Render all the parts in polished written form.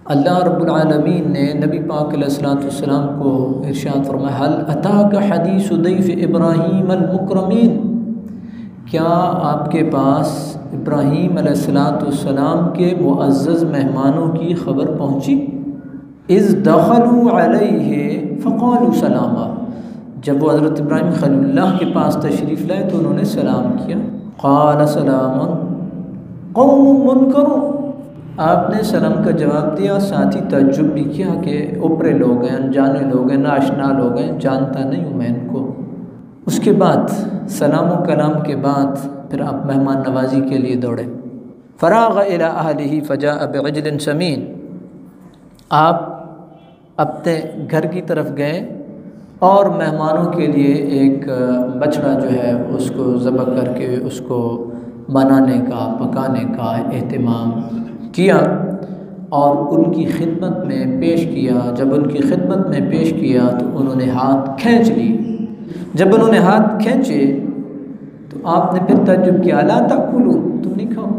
अल्लाह रब्बुल आलमीन ने नबी पाक अलैहिस्सलाम को इरशाद फरमाया, हल अताका हदीसु दैफ इब्राहीम अल मुकरमीन, क्या आपके पास इब्राहीम अलैहिस्सलाम के मुअज़्ज़ज़ मेहमानों की ख़बर पहुँची। इज़ दख़लू अलैहि फ़क़ालू सलामा, जब वो हज़रत इब्राहीम खलीलुल्लाह के पास तशरीफ़ लाए तो उन्होंने सलाम किया। क़ाल सलामुन क़ौमुन मुनकरून, आपने सलाम का जवाब दिया, साथ ही तअज्जुब भी किया कि ऊपरे लोग हैं, अनजाने लोग हैं, नाआशना लोग हैं, जानता नहीं हूँ मैं इनको। उसके बाद सलाम व कलाम के बाद फिर आप मेहमान नवाजी के लिए दौड़े। फ़राग़ इला अहलिही फ़जाअ बिअज्लिन समीन, आप अपने घर की तरफ गए और मेहमानों के लिए एक बछड़ा जो है उसको ज़बह करके उसको बनाने का, पकाने का एहतमाम किया और उनकी खिदमत में पेश किया। जब उनकी खिदमत में पेश किया तो उन्होंने हाथ खींच लिए। जब उन्होंने हाथ खींचे तो आपने फिर तअज्जुब किया, अला ताकुलून, तुम नहीं खाओ।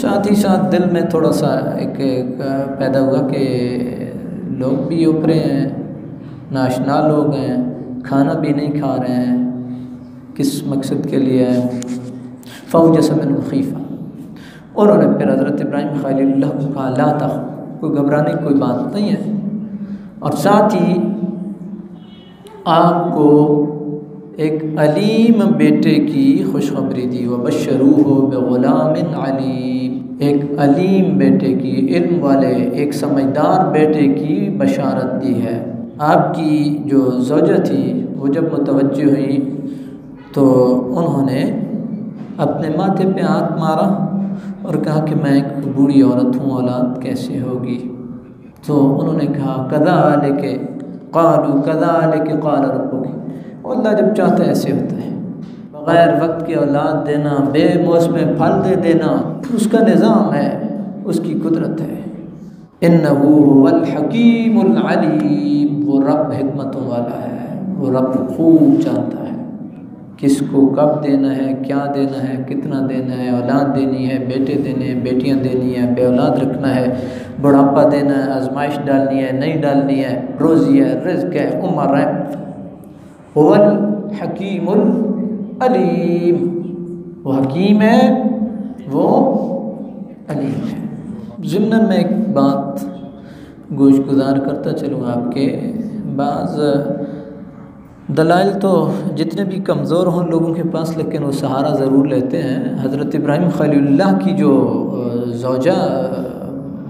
साथ ही साथ दिल में थोड़ा सा एक पैदा हुआ कि लोग भी ऊपरे हैं, नाशना लोग हैं, खाना भी नहीं खा रहे हैं, किस मकसद के लिए हैं। फ़ौजस मिन्हु ख़ीफ़ा, उन्होंने फिर हज़रत इब्राहीम खलीलुल्लाह को कहा, ला तख़, कोई घबराने की कोई बात नहीं है। और साथ ही आपको एक अलीम बेटे की खुशखबरी दी, व बशरूहु बिग़ुलामिन अलीम, एक अलीम बेटे की, इल्म वाले, एक समझदार बेटे की बशारत दी है। आपकी जो ज़ौजा थी वो जब मुतवज्जो हुई तो उन्होंने अपने माथे पे हाथ मारा और कहा कि मैं एक बूढ़ी औरत हूँ, औलाद कैसे होगी। तो उन्होंने कहा, कज़ालिक क़ालू कज़ालिक क़ाल रब्बुक, अल्लाह जब चाहता है ऐसे होता है। बग़ैर वक्त की औलाद देना, बेमौसम फल दे देना उसका निज़ाम है, उसकी कुदरत है। इन्नहु हुवल हकीमुल अलीम, वो रब हिकमतों वाला है, वो रब खूब जानता है किसको कब देना है, क्या देना है, कितना देना है, औलाद देनी है, बेटे देने हैं, बेटियां देनी है, बे औलाद रखना है, बुढ़ापा देना है, आजमाइश डालनी है, नहीं डालनी है, रोज़ी है, रिज़्क़ है, उम्र है। हुवल हकीमुल अलीम, वो हकीम है, वो अलीम है। ज़िम्नन में एक बात गोशगुजार करता चलूँ आपके, बाज़ दलाइल तो जितने भी कमज़ोर हों लोगों के पास, लेकिन वो सहारा ज़रूर लेते हैं। हज़रत इब्राहीम खलीलुल्लाह की जो ज़ौजा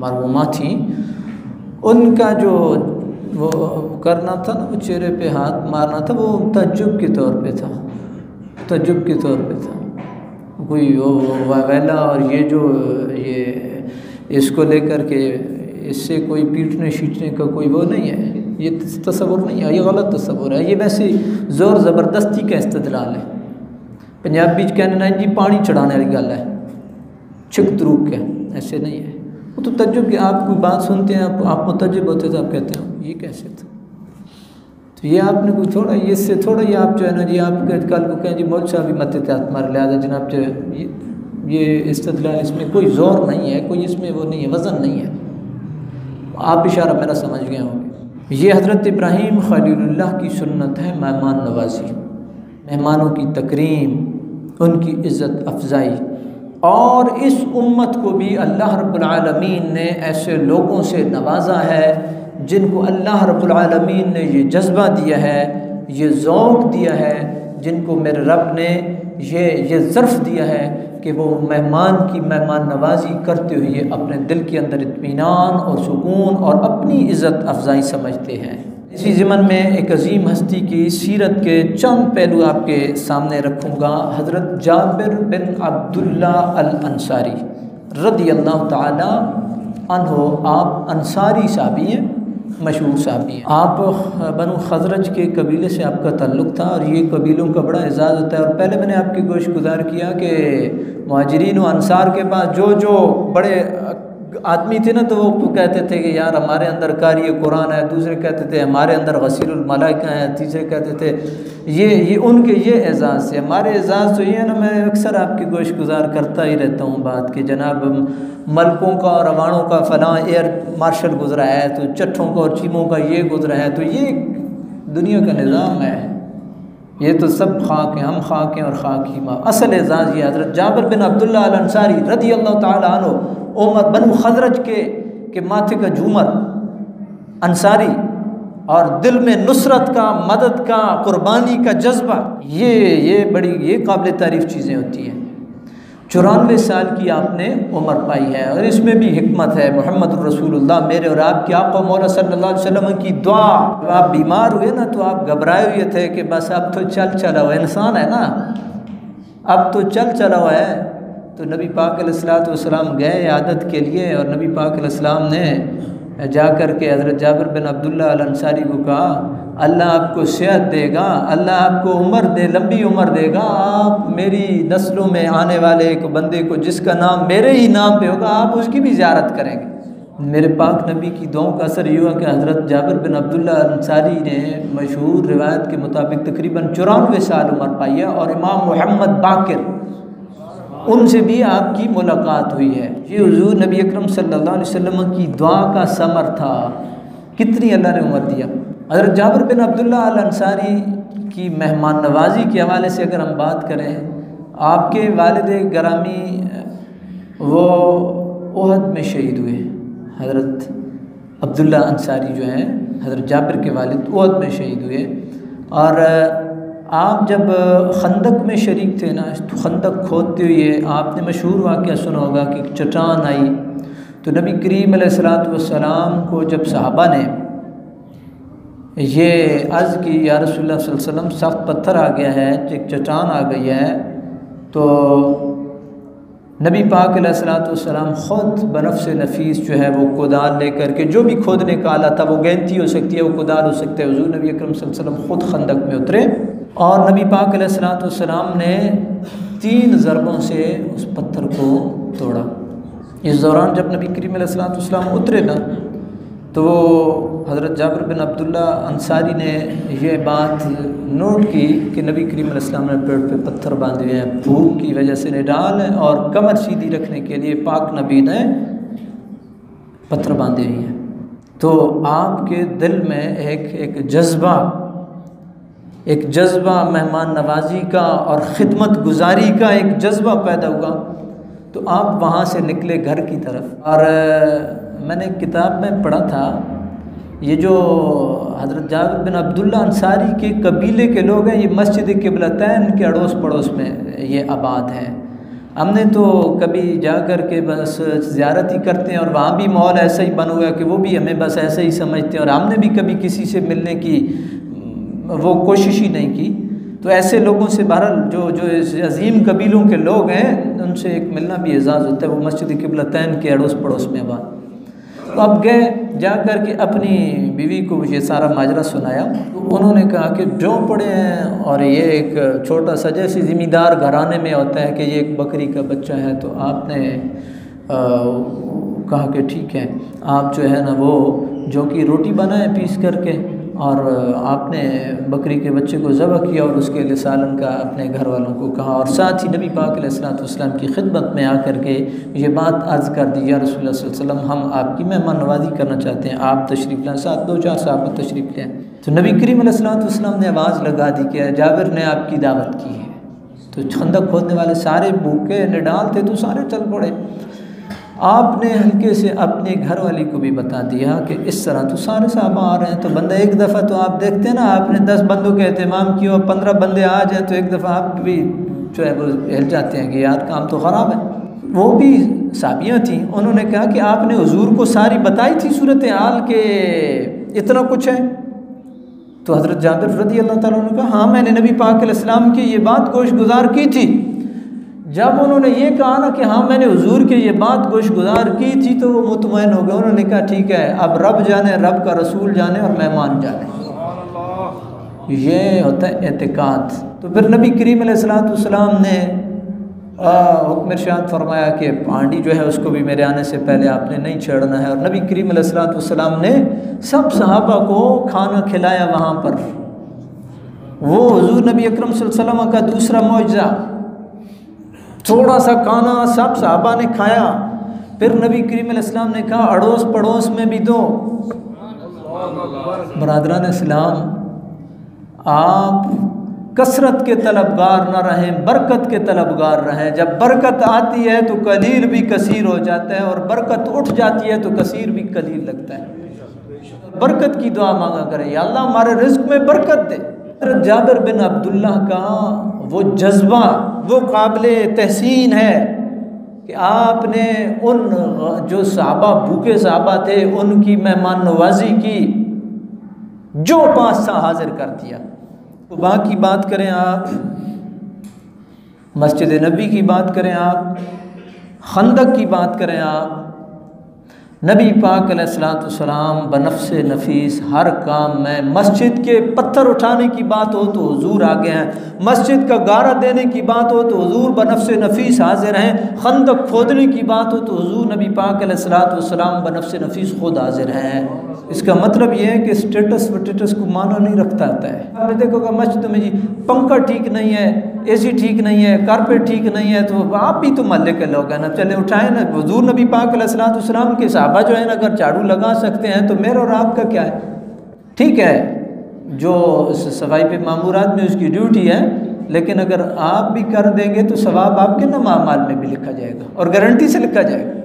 मरहूमा थी, उनका जो वो करना था ना, वो चेहरे पे हाथ मारना था, वो तअज्जुब के तौर पे था, तअज्जुब के तौर पे था। कोई वो वगैला और ये जो ये इसको लेकर के इससे कोई पीटने शीटने का कोई वो नहीं है, ये तस्वुर नहीं है, ये गलत तस्वुर है। ये वैसे ज़ोर ज़बरदस्ती का इस्तेदलाल है। पंजाबी कहने ना जी पानी चढ़ाने वाली गल है, छिक तरूक है, ऐसे नहीं है। वो तो तज्जुब कि आप कोई बात सुनते हैं, आप मुतज्जिब होते तो आप कहते हैं ये कैसे था। तो ये आपने कोई थोड़ा, ये इससे थोड़ा ये आप जो है ना जी, आप कल को कहें जी मौलवी साहब भी मत थे हमारे लिहाजा जनाब जो ये इस्तेदलाल, इसमें कोई ज़ोर नहीं है, कोई इसमें वो नहीं है, वज़न नहीं है। आप इशारा मेरा समझ गए होंगे। ये हज़रत इब्राहीम खलीलुल्लाह की सुन्नत है, मेहमान नवाजी, मेहमानों की तकरीम, उनकी इज़्ज़त अफजाई। और इस उम्मत को भी अल्लाह रब्बुल आलमीन ने ऐसे लोगों से नवाजा है जिनको अल्लाह रब्बुल आलमीन ने ये जज्बा दिया है, ये ज़ौक़ दिया है, जिनको मेरे रब ने ये ज़र्फ़ दिया है कि वो मेहमान की मेहमान नवाजी करते हुए अपने दिल के अंदर इत्मीनान और सुकून और अपनी इज़्ज़त अफजाई समझते हैं। इसी ज़िमन में एक अजीम हस्ती की सीरत के चंद पहलू आपके सामने रखूँगा। हज़रत जाबिर बिन अब्दुल्ला अल अंसारी रदियल्लाहु ताला अन्हो, आप अंसारी साहबी हैं, मशहूर साहबी हैं। आप बनु खज़रज के कबीले से आपका ताल्लुक़ था और ये कबीलों का बड़ा एजाज़ होता है। और पहले मैंने आपकी गोश गुजार किया कि मुहाजिरीन व अंसार के पास जो जो बड़े आदमी थे ना, तो वो कहते थे कि यार हमारे अंदर कारी कुरान है, दूसरे कहते थे हमारे अंदर गसीलुल मलाइका है, तीसरे कहते थे ये उनके ये एजाज़ है। हमारे एजाज़ तो ये है ना, मैं अक्सर आपकी गोश गुजार करता ही रहता हूँ बात कि जनाब मलकों का और रवानों का फ़लाँ एयर मार्शल गुजरा है, तो चट्ठों का और चीमों का ये गुजरा है, तो ये दुनिया का निज़ाम है, ये तो सब खाक हैं, हम खाक हैं और खाक ही माँ। असल एजाज़ ये हज़रत जाबिर बिन अब्दुल्ला अल अंसारी रज़ी अल्लाह ताला अन्हु, उमर बनु खज़रज के माथे का झूमर अंसारी, और दिल में नुसरत का, मदद का, कुर्बानी का जज्बा, ये बड़ी ये काबिल तारीफ़ चीज़ें होती हैं। 94 साल की आपने उम्र पाई है, और इसमें भी हिकमत है। मोहम्मद रसूलुल्लाह मेरे और आपके आका मौला सल्लल्लाहु अलैहि वसल्लम की दुआ, आप बीमार हुए ना तो आप घबराए हुए थे कि बस अब तो चला हुआ इंसान है ना, अब तो चला हुआ है। तो नबी पाक अलैहिस्सलातु वस्सलाम गए आदत के लिए, और नबी पाक अलैहिस्सलाम ने जा कर के हज़रत जाबिर बिन अब्दुल्ला अल अंसारी को कहा, अल्लाह आपको सेहत देगा, अल्लाह आपको उम्र दे, लंबी उम्र देगा, आप मेरी नस्लों में आने वाले एक बंदे को जिसका नाम मेरे ही नाम पे होगा, आप उसकी भी ज़ियारत करेंगे। मेरे पाक नबी की दुआओं का असर ये हुआ कि हज़रत जाबिर बिन अब्दुल्ला अल अंसारी ने मशहूर रिवायत के मुताबिक तकरीबन 94 साल उम्र पाई है, और इमाम मोहम्मद बाकिर उनसे भी आपकी मुलाकात हुई है। ये हुजूर नबी अकरम सल्लल्लाहु अलैहि वसल्लम की दुआ का समर था। कितनी अल्लाह ने उम्र दिया। हज़रत जाबिर बिन अब्दुल्ला अल अंसारी की मेहमान नवाजी के हवाले से अगर हम बात करें, आपके वालिद गरामी वो ओहद में शहीद हुए। हज़रत अब्दुल्ला अंसारी जो हैं हज़रत जाबिर के वालिद ओहद में शहीद हुए, और आप जब खंदक में शरीक थे ना, तो खंदक खोदते हुए आपने मशहूर वाक़या सुना होगा कि चट्टान आई, तो नबी करीम अलैहिस्सलातु वस्सलाम को जब सहाबा ने ये अर्ज़ की या रसूलुल्लाह सल्लल्लाहु अलैहि वसल्लम सख्त पत्थर आ गया है, एक चट्टान आ गई है, तो नबी पाक अलैहिस्सलातु वस्सलाम ख़ुद बनफ़्स नफीस जो है वो कुदाल लेकर के, जो भी खोदने का आला था, वो गेंती हो सकती है, वो कुदाल हो सकता है, हुज़ूर नबी अकरम सल्लल्लाहु अलैहि वसल्लम ख़ुद खंदक में उतरे, और नबी पाक अलैहिस्सलातु वस्सलाम ने 3 ज़रबों से उस पत्थर को तोड़ा। इस दौरान जब नबी करीम अलैहिस्सलातु वस्सलाम उतरे ना, तो हज़रत जाबिर बिन अब्दुल्ला अंसारी ने यह बात नोट की कि नबी करीम अलैहिस्सलाम ने पेड़ पे पत्थर बांधे हैं, भूख की वजह से निडाल है, और कमर सीधी रखने के लिए पाक नबी ने पत्थर बांधे हुए हैं। तो आपके दिल में एक जज्बा मेहमान नवाजी का और ख़िदमत गुजारी का एक जज्बा पैदा हुआ, तो आप वहाँ से निकले घर की तरफ। और मैंने किताब में पढ़ा था, ये जो हज़रत जाबिर बिन अब्दुल्ला अंसारी के कबीले के लोग हैं, ये मस्जिद क़िबलतैन के अड़ोस पड़ोस में ये आबाद हैं। हमने तो कभी जा कर के बस ज़ियारत ही करते हैं, और वहाँ भी माहौल ऐसा ही बना हुआ है कि वो भी हमें बस ऐसे ही समझते हैं, और हमने भी कभी किसी से मिलने की वो कोशिश ही नहीं की। तो ऐसे लोगों से बहरहाल जो अजीम कबीलों के लोग हैं, उनसे एक मिलना भी एजाज़ होता है। वो मस्जिद क़िबलतैन के अड़ोस पड़ोस में आबाद। तो अब गए, जा कर के अपनी बीवी को ये सारा माजरा सुनाया, तो उन्होंने कहा कि जो पड़े हैं, और ये एक छोटा सा जैसे ज़मींदार घराने में होता है कि ये एक बकरी का बच्चा है, तो आपने कहा कि ठीक है, आप जो है ना वो जो कि रोटी बनाए पीस करके, और आपने बकरी के बच्चे को ज़बह किया, और उसके लिए सालन का अपने घर वालों को कहा, और साथ ही नबी पाक अलैहिस्सलातु वस्सलाम की खिदमत में आकर के ये बात अर्ज़ कर दी, या रसूलुल्लाह सल्लल्लाहु अलैहि वसल्लम हम आपकी मेहमान नवाज़ी करना चाहते हैं, आप तशरीफ़ लाएँ, साथ 2-4 साहब तशरीफ़ लें। तो नबी करीम अलैहिस्सलातु वस्सलाम ने आवाज़ लगा दी कि जाबिर ने आपकी दावत की है। तो खंदक खोदने वाले सारे भूखे निडाल थे, तो सारे चल पड़े। आपने हल्के से अपने घर वाली को भी बता दिया कि इस तरह तो सारे साहबा आ रहे हैं। तो बंदा एक दफ़ा तो आप देखते हैं ना, आपने 10 बंदों के एहतमाम किया, 15 बंदे आ जाए तो एक दफ़ा आप भी जो है वो हिल जाते हैं कि यार काम तो ख़राब है। वो भी साबियाँ थीं, उन्होंने कहा कि आपने हुजूर को सारी बताई थी सूरत हाल के इतना कुछ है। तो हज़रत जाबिर रज़ी अल्लाह ताला ने कहा हाँ, मैंने नबी पाक अलैहिस्सलाम की ये बात गोश गुजार की थी। जब उन्होंने ये कहा ना कि हाँ मैंने हुजूर की ये बात गोश गुजार की थी, तो वो मुतमईन हो गए। उन्होंने कहा ठीक है, अब रब जाने, रब का रसूल जाने और मेहमान जाने। ये होता है एतिकाद। तो फिर नबी करीम अलैहिस्सलातु वस्सलाम ने हुक्म इरशाद फरमाया कि हांडी जो है उसको भी मेरे आने से पहले आपने नहीं छेड़ना है। और नबी करीम अलैहिस्सलातु वस्सलाम ने सब सहाबा को खाना खिलाया वहाँ पर। वो हुजूर नबी अकरम सल्लल्लाहु अलैहि वसल्लम का दूसरा मौजज़ा, थोड़ा सा खाना सब सहाबा ने खाया। फिर नबी करीम अलैहिस्सलाम ने कहा अड़ोस पड़ोस में भी दो। बरादरान इस्लाम, आप कसरत के तलबगार न रहें, बरकत के तलबगार रहें। जब बरकत आती है तो कलील भी कसीर हो जाता है, और बरकत उठ जाती है तो कसीर भी कलील लगता है। बरकत की दुआ मांगा करें, या अल्लाह हमारे रिज़्क़ में बरकत दे। जाबिर बिन अब्दुल्लाह का वो जज्बा, वो काबिले तहसीन है कि आपने उन जो सहाबा, भूखे सहाबा थे, उनकी मेहमान नवाजी की, जो 5 सा हाजिर कर दिया। तो बाकी बात करें आप, मस्जिद नबी की बात करें आप, खंदक की बात करें आप, नबी पाक अलैहिस्सलातु वस्सलाम बनफ्से नफीस हर काम में, मस्जिद के पत्थर उठाने की बात हो तो हुजूर आगे हैं, मस्जिद का गारा देने की बात हो तो हुजूर बनफ्से नफीस हाजिर हैं, खंदक खोदने की बात हो तो हुजूर नबी पाक अलैहिस्सलातु वस्सलाम बनफ्से नफीस खुद हाजिर हैं। इसका मतलब ये है कि स्टेटस वटेटस को माना नहीं रखता आता है। आपने देखोगा मस्जिद में जी पंखा ठीक नहीं है, एसी ठीक नहीं है, कारपेट ठीक नहीं है, तो आप भी तो महल्ले के लोग हैं ना, चले उठाएं ना। हुजूर नबी पाक अलैहिस्सलातु वस्सलाम के सहाबा जो है ना, अगर झाड़ू लगा सकते हैं तो मेरा और आपका क्या है। ठीक है, जो सफाई पे मामूर आदमी उसकी ड्यूटी है, लेकिन अगर आप भी कर देंगे तो सवाब आपके ना माल में भी लिखा जाएगा, और गारंटी से लिखा जाएगा।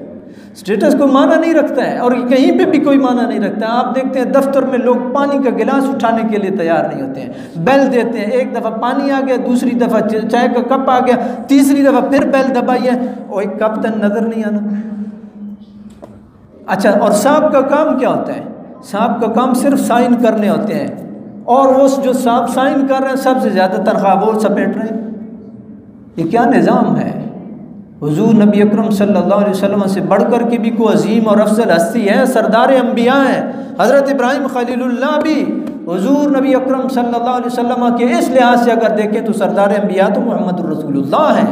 स्टेटस को माना नहीं रखता है, और कहीं पे भी कोई माना नहीं रखता है। आप देखते हैं दफ्तर में लोग पानी का गिलास उठाने के लिए तैयार नहीं होते हैं, बेल देते हैं। एक दफ़ा पानी आ गया, दूसरी दफ़ा चाय का कप आ गया, तीसरी दफ़ा फिर बेल दबाई है, और एक कप तक नज़र नहीं आना। अच्छा, और साहब का काम क्या होता है? साहब का काम सिर्फ साइन करने होते हैं, और वो जो साहब साइन कर रहे हैं सबसे ज़्यादा तनख्वाह वो समेट रहे हैं। ये क्या निज़ाम है? हुजूर नबी अकरम सल्लल्लाहु अलैहि वसल्लम से बढ़कर के भी कोई अजीम और अफजल हस्ती है, सरदार अंबिया हैं। हज़रत इब्राहिम खलीलुल्लाह भी हुजूर नबी अकरम सल्लल्लाहु अलैहि वसल्लम के इस लिहाज से अगर देखें तो सरदार अंबिया तो मुहम्मद रसूलुल्लाह हैं।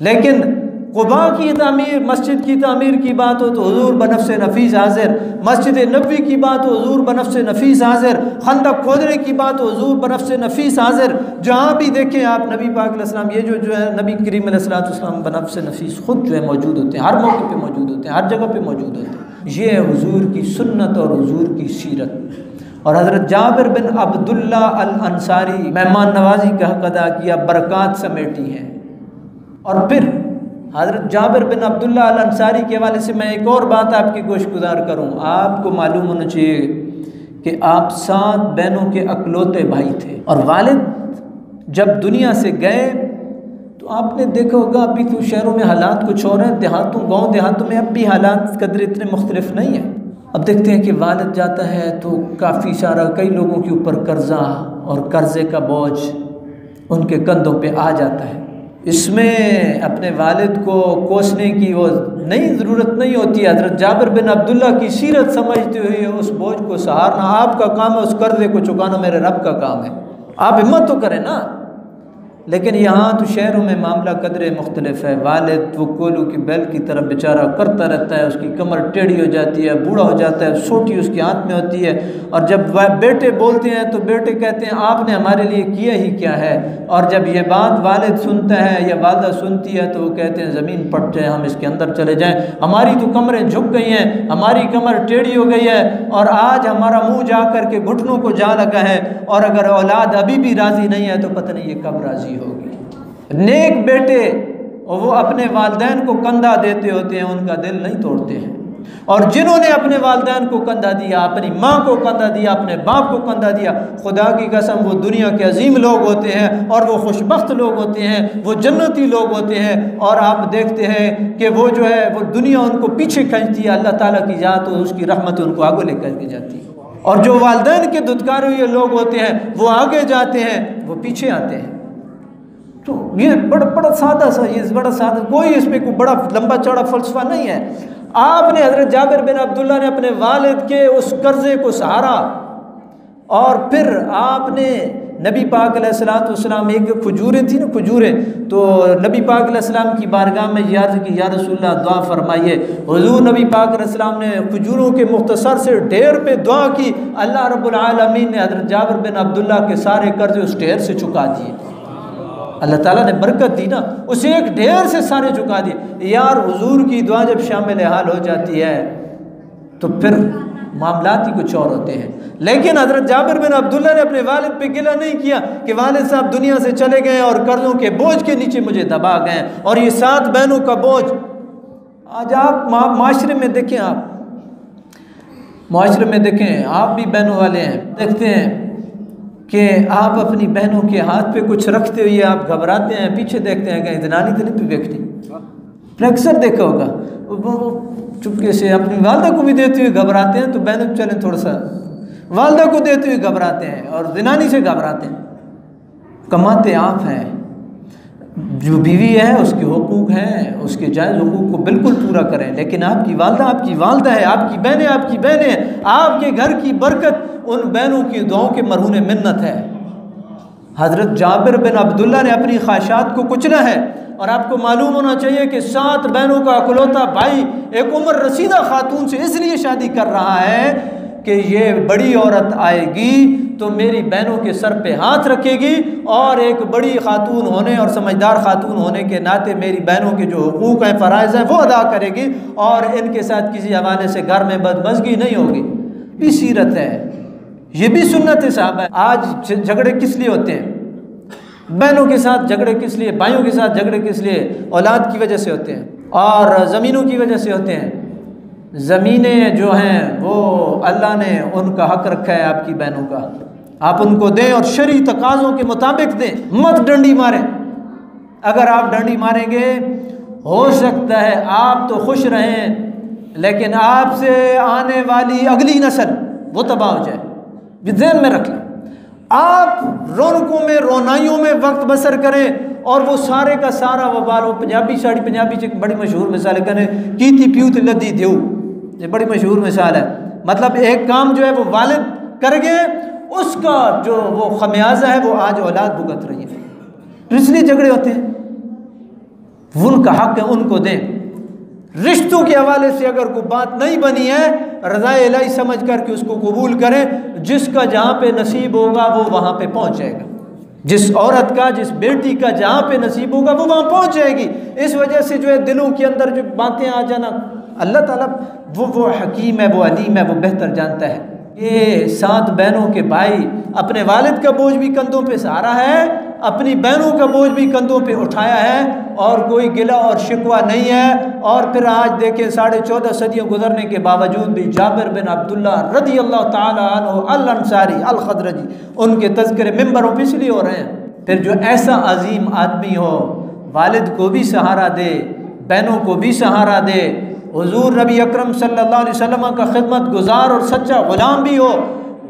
लेकिन क़ुबा की तामीर, मस्जिद की तामीर की बात हो तो हुजूर बनफ्से नफीस हाजिर, मस्जिद नबी की बात हो हुजूर बनफ्से नफीस हाजिर, खंदक खोदने की बात हो हुजूर बनफ्से नफीस हाजिर। जहाँ भी देखें आप नबी पाक अलैहिस्सलाम, ये जो है नबी करीम अलैहिस्सलाम बनफ्से नफीस खुद जो है मौजूद होते हैं, हर मौके पे मौजूद होते हैं, हर जगह पे मौजूद होते हैं। ये है हुजूर की सुन्नत और हुजूर की सीरत। और हज़रत जाबिर बिन अब्दुल्ला अल अंसारी मेहमान नवाजी का हक़ अदा किया, बरक़ात समेटी हैं। और फिर हज़रत जाबिर बिन अब्दुल्ला अल अंसारी के हवाले से मैं एक और बात आपकी गोशगुजार करूँ। आपको मालूम होना चाहिए कि आप 7 बहनों के अकलौते भाई थे, और वालिद जब दुनिया से गए तो आपने देखा होगा अभी तो शहरों में हालात कुछ और हैं, देहातों गाँव देहातों में अब भी हालात कदर इतने मुख्तलिफ नहीं हैं। अब देखते हैं कि वालिद जाता है तो काफ़ी सारा कई लोगों के ऊपर कर्जा और कर्ज़े का बोझ उनके कंधों पे आ जाता है। इसमें अपने वालिद को कोसने की वो नई ज़रूरत नहीं होती है। हज़रत जाबिर बिन अब्दुल्ला की सीरत समझते हुए उस बोझ को सहारना आपका काम है, उस कर्ज़े को चुकाना मेरे रब का काम है। आप हिम्मत तो करें ना। लेकिन यहाँ तो शहरों में मामला कदरे मुख्तलिफ है। वालिद वो कोलू की बैल की तरफ बेचारा करता रहता है, उसकी कमर टेढ़ी हो जाती है, बूढ़ा हो जाता है, सोटी उसके हाथ में होती है, और जब वह बेटे बोलते हैं तो बेटे कहते हैं आपने हमारे लिए किया ही क्या है। और जब ये बात वालिद सुनता है या वालदा सुनती है तो वो कहते हैं ज़मीन पट जाए, हम इसके अंदर चले जाएँ, हमारी तो कमरें झुक गई हैं, हमारी कमर टेढ़ी हो गई है, और आज हमारा मुँह जा कर के घुटनों को जा लगा है, और अगर औलाद अभी भी राज़ी नहीं है तो पता नहीं ये कब राज़ी होगी। नेक बेटे और वो अपने वालिदैन को कंधा देते होते हैं, उनका दिल नहीं तोड़ते हैं। और जिन्होंने अपने वालिदैन को कंधा दिया, अपनी माँ को कंधा दिया, अपने बाप को कंधा दिया, खुदा की कसम वो दुनिया के अजीम लोग होते हैं, और वो खुशबख्त लोग होते हैं, वो जन्नती लोग होते हैं। और आप देखते हैं कि वो जो है वो दुनिया उनको पीछे खींचती है, अल्लाह ताला की जात और उसकी रहमत उनको आगे लेकर के जाती है। और जो वालिदैन के धुतकारे हुए लोग होते हैं वो आगे जाते हैं, वो पीछे आते हैं। तो ये बड़ा सादा सा, ये बड़ा सादा, कोई इसमें कोई बड़ा लंबा चौड़ा फ़लसफ़ा नहीं है। आपने हज़रत जाबिर बिन अब्दुल्ला ने अपने वालिद के उस कर्ज़े को सहारा, और फिर आपने नबी पाक अलैहिस्सलाम एक खजूरें थी ना, खजूरें, तो नबी पाक अलैहिस्सलाम की बारगाह में याद कि या रसूलल्लाह दुआ फरमाइए। हुजूर नबी पाक अलैहिस्सलाम ने खजूरों के मुख्तसर से ढेर पे दुआ की। अल्लाह रब्बुल आलमीन ने हज़रत जाबिर बिन अब्दुल्ला के सारे कर्जे उस ढेर से चुका दिए। अल्लाह ताला ने बरकत दी ना, उसे एक ढेर से सारे चुका दिए। यार हुजूर की दुआ जब शामिल हाल हो जाती है तो फिर मामलात ही कुछ और होते हैं। लेकिन हज़रत जाबिर बिन अब्दुल्ला ने अपने वालिद पे गिला नहीं किया कि वालिद साहब दुनिया से चले गए और कर्ज़ों के बोझ के नीचे मुझे दबा गए, और ये 7 बहनों का बोझ। आज आप माशरे में देखें, आप माशरे में देखें, आप भी बहनों वाले हैं, देखते हैं कि आप अपनी बहनों के हाथ पे कुछ रखते हुए आप घबराते हैं, पीछे देखते हैं कहीं जनानी तो नहीं पे व्यक्ति। अक्सर देखा होगा, वो चुपके से अपनी वालदा को भी देते हुए घबराते हैं, तो बहनों चलें थोड़ा सा, वालदा को देते हुए घबराते हैं और जनानी से घबराते हैं। कमाते आप हैं, जो बीवी है उसके हुकूक हैं, उसके जायज़ हुकूक को बिल्कुल पूरा करें। लेकिन आपकी वालदा है, आपकी बहनें हैं, आपके घर की बरकत उन बहनों की दुआओं के मरहून मिन्नत है। हज़रत जाबिर बिन अब्दुल्ला ने अपनी ख्वाहिशात को कुचला है, और आपको मालूम होना चाहिए कि 7 बहनों का अकलौता भाई एक उम्र रसीदा खातून से इसलिए शादी कर रहा है कि ये बड़ी औरत आएगी तो मेरी बहनों के सर पे हाथ रखेगी, और एक बड़ी खातून होने और समझदार खातून होने के नाते मेरी बहनों के जो हुकूक हैं, फ़राइज़ हैं, वो अदा करेगी, और इनके साथ किसी हवाले से घर में बदमज़गी नहीं होगी। भी सीरत है, ये भी सुन्नत साहब है। आज झगड़े किस लिए होते हैं? बहनों के साथ झगड़े किस लिए, भाइयों के साथ झगड़े किस लिए? औलाद की वजह से होते हैं और ज़मीनों की वजह से होते हैं। ज़मीनें जो हैं वो अल्लाह ने उनका हक़ रखा है आपकी बहनों का, आप उनको दें और शरई तकाज़ों के मुताबिक दें, मत डंडी मारें। अगर आप डंडी मारेंगे हो सकता है आप तो खुश रहें, लेकिन आपसे आने वाली अगली नस्ल वो तबाह हो जाए। ज़हन में रख लें, आप रौनकों में रोनाइयों में वक्त बसर करें और वो सारे का सारा वबाल, वो पंजाबी साड़ी, पंजाबी से बड़ी मशहूर मिसाल है, करें कीती प्यूत लदी देव, ये बड़ी मशहूर मिसाल है। मतलब एक काम जो है वो वालिद कर गए, उसका जो वो खमियाजा है वो आज औलाद भुगत रही है। तो इसलिए झगड़े होते हैं। उनका हक है, उनको दें। रिश्तों के हवाले से अगर कोई बात नहीं बनी है, रज़ाए इलाही समझ करके उसको कबूल करें। जिसका जहाँ पे नसीब होगा वो वहाँ पे पहुँच जाएगा। जिस औरत का, जिस बेटी का जहाँ पे नसीब होगा वो वहाँ पहुँच जाएगी। इस वजह से जो है दिलों के अंदर जो बातें आ जाना, अल्लाह ताला वो हकीम है, वो अलीम है, वो बेहतर जानता है। ये 7 बहनों के भाई अपने वालिद का बोझ भी कंधों पे सहारा है, अपनी बहनों का बोझ भी कंधों पे उठाया है, और कोई गिला और शिकवा नहीं है। और फिर आज देखें 14.5 सदियों गुजरने के बावजूद भी जाबिर बिन अब्दुल्ला रज़ी अल्लाह ताला अन्हु अल अंसारी अल खदरजी, उनके तज़किरे मिंबरों पे इसलिए हो रहे हैं। फिर जो ऐसा अजीम आदमी हो, वालिद को भी सहारा दे, बहनों को भी सहारा दे, हुजूर नबी अकरम सल्लल्लाहु अलैहि वसल्लम का खिदमत गुजार और सच्चा गुलाम भी हो,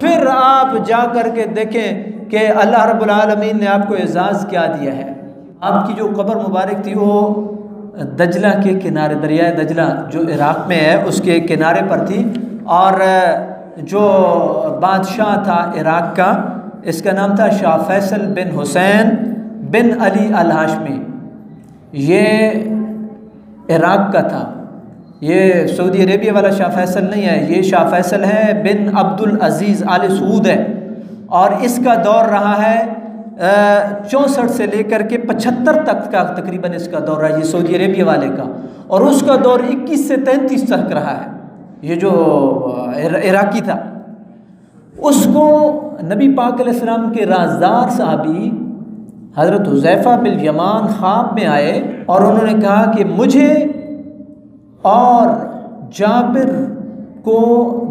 फिर आप जा कर के देखें कि अल्लाह रब्बुल आलमीन ने आपको एजाज़ क्या दिया है। आपकी जो कब्र मुबारक थी वो दजला के किनारे, दरियाए दजला जो इराक़ में है उसके किनारे पर थी, और जो बादशाह था इराक़ का, इसका नाम था शाह फैसल बिन हुसैन बिन अली अल हाशमी। ये इराक़ का था, ये सऊदी अरेबिया वाला शाह फैसल नहीं है, ये शाह फैसल है बिन अब्दुल अजीज़ आल सऊद है, और इसका दौर रहा है 64 से लेकर के 75 तक का तकरीबन इसका दौर रहा है, ये सऊदी अरेबिया वाले का। और उसका दौर 21 से 33 तक रहा है, ये जो इराकी था। उसको नबी पाक अलैहिस्सलाम के राज़दार साहबी हज़रत हुज़ैफ़ा बिन यमान ख्वाब में आए और उन्होंने कहा कि मुझे और जाबिर को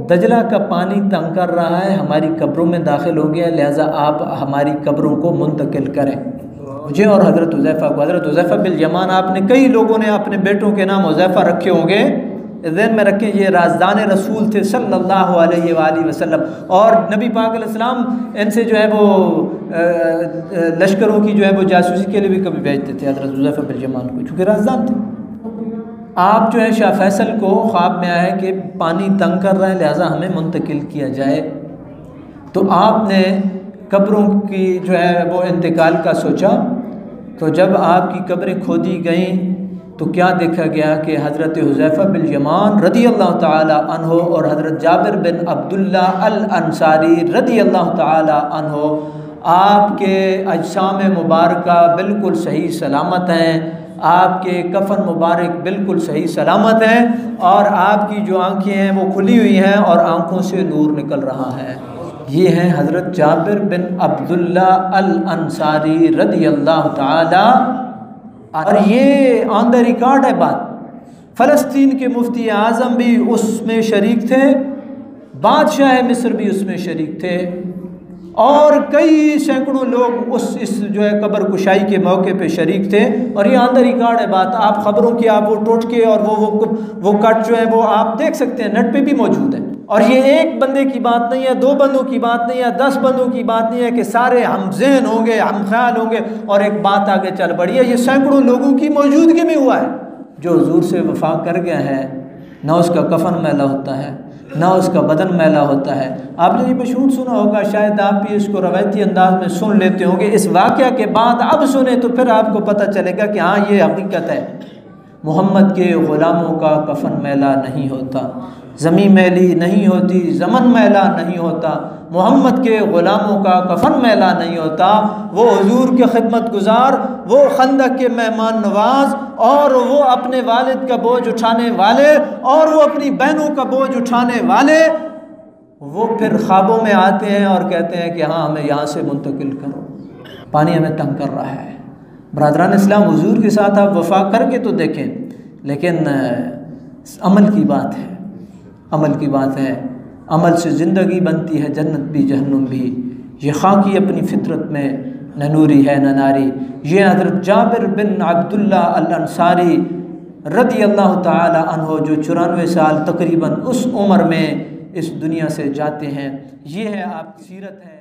दजला का पानी तंग कर रहा है, हमारी कब्रों में दाखिल हो गया, लिहाजा आप हमारी कब्रों को मुंतकिल करें, मुझे और हज़रत हुज़ैफ़ा को। हज़रत हुज़ैफ़ा बिन यमान, आपने कई लोगों ने अपने बेटों के नाम हुज़ैफ़ा रखे होंगे, ज़हन में रखें ये राज़दान रसूल थे सल्लल्लाहु अलैहि वसल्लम, और नबी पाक अलैहिस्सलाम इनसे जो है वो लश्करों की जो है वो जासूसी के लिए भी कभी भेजते थे हज़रत हुज़ैफ़ा बिन यमान को, चूँकि राज़दान थे। आप जो है शाह फैसल को ख्वाब में आया कि पानी तंग कर रहा है, लिहाजा हमें मुंतकिल किया जाए। तो आपने कब्रों की जो है वो इंतकाल का सोचा, तो जब आपकी कब्रें खोदी गईं तो क्या देखा गया कि हज़रत हुज़ैफ़ा बिन यमान रदी अल्लाह ताला अन्हो और हज़रत जाबिर बिन अब्दुल्ला अल अंसारी रदी अल्लाह ताला अन्हो आपके अजसाम मुबारका बिल्कुल सही सलामत हैं, आपके कफन मुबारक बिल्कुल सही सलामत हैं और आपकी जो आँखें हैं वो खुली हुई हैं और आँखों से नूर निकल रहा है। ये हैं हज़रत जाबिर बिन अब्दुल्ला अल अंसारी रदी अल्लाह ताला। और ये ऑन द रिकॉर्ड है बात। फ़लस्तीन के मुफ्ती आज़म भी उसमें शरीक थे, बादशाह मिस्र भी उसमें शरीक थे और कई सैकड़ों लोग इस जो है कब्र कुशाई के मौके पे शरीक थे। और ये ऑन द रिकॉर्ड है बात। आप ख़बरों की आप वो टोटके और वो कट जो है वो आप देख सकते हैं, नेट पे भी मौजूद है। और ये एक बंदे की बात नहीं है, 2 बंदों की बात नहीं है, 10 बंदों की बात नहीं है कि सारे हम ज़हन होंगे, हम ख्याल होंगे और एक बात आगे चल पड़ी है। ये सैकड़ों लोगों की मौजूदगी में हुआ है। जो हुजूर से वफा कर गया है, ना उसका कफन मैला होता है, ना उसका बदन मैला होता है। आपने ये मशहूर सुना होगा, शायद आप भी इसको रवायती अंदाज में सुन लेते होंगे। इस वाक़या के बाद अब सुने तो फिर आपको पता चलेगा कि हाँ ये हकीकत है। मोहम्मद के ग़ुलामों का कफन मैला नहीं होता, ज़मीन मैली नहीं होती, ज़मन मैला नहीं होता। मोहम्मद के ग़ुलामों का कफन मैला नहीं होता। वो हुजूर के खिदमत गुज़ार, वो खंदक के मेहमान नवाज और वो अपने वालिद का बोझ उठाने वाले और वो अपनी बहनों का बोझ उठाने वाले, वो फिर ख्वाबों में आते हैं और कहते हैं कि हाँ हमें यहाँ से मुंतकिल करो, पानी हमें तंग कर रहा है। बरादरान इस्लाम, हुजूर के साथ आप वफा करके तो देखें, लेकिन अमल की बात है, अमल की बात है। अमल से ज़िंदगी बनती है, जन्नत भी जहन्नुम भी। ये खाकी अपनी फितरत में न नूरी है न नारी। ये हज़रत जाबिर बिन अब्दुल्ला अल अंसारी रदी अल्लाह ताला अन्हो जो 94 साल तकरीबन उस उम्र में इस दुनिया से जाते हैं। ये है आपकी सीरत है।